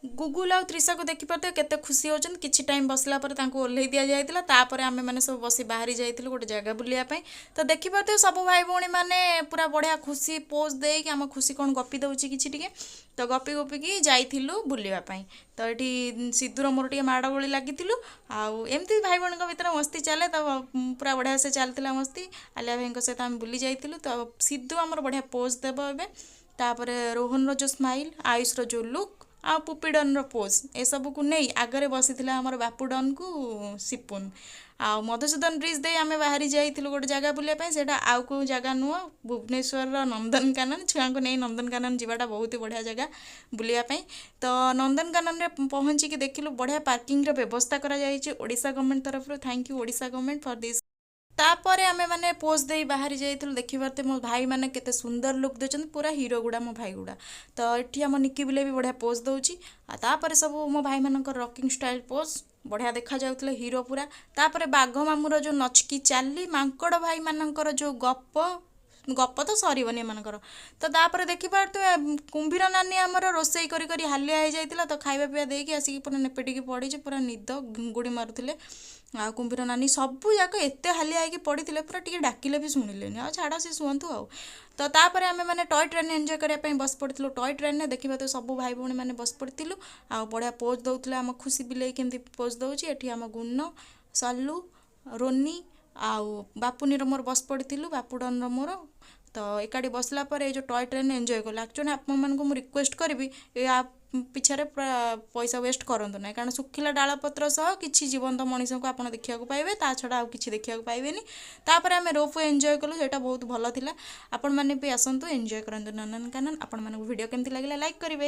गुगुल आउ त्रिशा को देखिपारे केते खुशी होचन किछि टाइम बसला पर तांको ओल्हे दिया जायतिला तापर आमे माने सब बसी बाहरी जायतिलु गोटे जगह बुलिया पई तो देखिपारे सब भाई भौणी माने पूरा बढ़िया खुशी पोज दे कि हम खुशी कोन गपी दउची किछि टिके तो गपी गपी की जाइथिलु बुलिया पई तो एठी सिद्धूर मोर टिके माड़ गोली लागिथिलु आउ एमती भाई भौणी भीतर मस्ती चले तो पूरा बढ़िया से चलतिला मस्ती आलिया भाई सहित आम बुली जाइथिलु तो सिद्धू हमर बढ़िया पोज देबो एबे तापर रोहन रो जो स्माइल आयुष रो जो लुक आ पुपी डन पोज ए सब को नहीं आगरे बसी आमर बापू डन को सिपुन आ मधुसूदन ब्रिज दे आमे बाहरी जाइथिलु गोटे जगह बुलिया सेटा आउ को जगह नुह भुवनेश्वर नंदनकानन छुआ को नहीं नंदनकानन जीवाटा बहुत ही बढ़िया जगह बुलिया तो नंदनकानन रे पहुँची देखिलु बढ़िया पार्किंग रो व्यवस्था करा जाइछि ओडिशा गवर्नमेंट तरफ thank you Odisha government for this तापर आमे माने पोज दे बाहरी जाइथिलु देखिबारते मो भाई माने केते सुंदर लुक देछन पूरा हीरो गुडा मो भाई गुडा तो एठी हम निकी बिले भी बढ़िया पोज दउची आ तापर सब मो भाई मानकर रॉकिंग स्टाइल पोज बढ़िया देखा जाउतले हीरो पूरा तापर बाघ मामुर जो नचकी चाली मांकड़ भाई मानकर जो गप गप तो सरीबनी एमानकर तो तापर देखिपारते कुंभीर नानी आमर रोसई करी करी हालिया हो जाइतिला तो खाइबा पिया देकी आसिक पूरा नेपेटिकी पड़ी पूरा निद गुड़ी मारुथिले आ कुंभीर नानी सबू जाक एते हालिया होगी पड़ते पूरा टी डाकिले भी शुणिले आ छाड़ सी शुंतु आउ तो तापर आमे माने टॉय ट्रेन एंजॉय करने बस पड़िलु टॉय ट्रेन में देखा तो सब भाई भौणी मैंने बस पड़िलु आ बढ़िया पोज दौले आम खुशी बिले केमती पोज दौची एठी आम गुन्न सल्लू रोनी आउ बापुनी मोर बस पड़िलु बापुडन मोर तो एकाठी बसला पर ये जो टॉय ट्रेन एंजॉय कल एक्चुअली आपको रिक्वेस्ट करी पिछारे पैसा वेस्ट करंतु ना कारण सुखिला डाल पत्र सह किछि जीवंत मनीष को आप देखा पाइबे ता छड़ा आउ किछि देखा पाइबेनी तापर आमे रोप एंजॉय कलु सेटा बहुत भल थिला आपण माने भी आसंतु एंजॉय करंतु नंदनकानन आपण माने वीडियो केमती लागिला लाइक करिवे।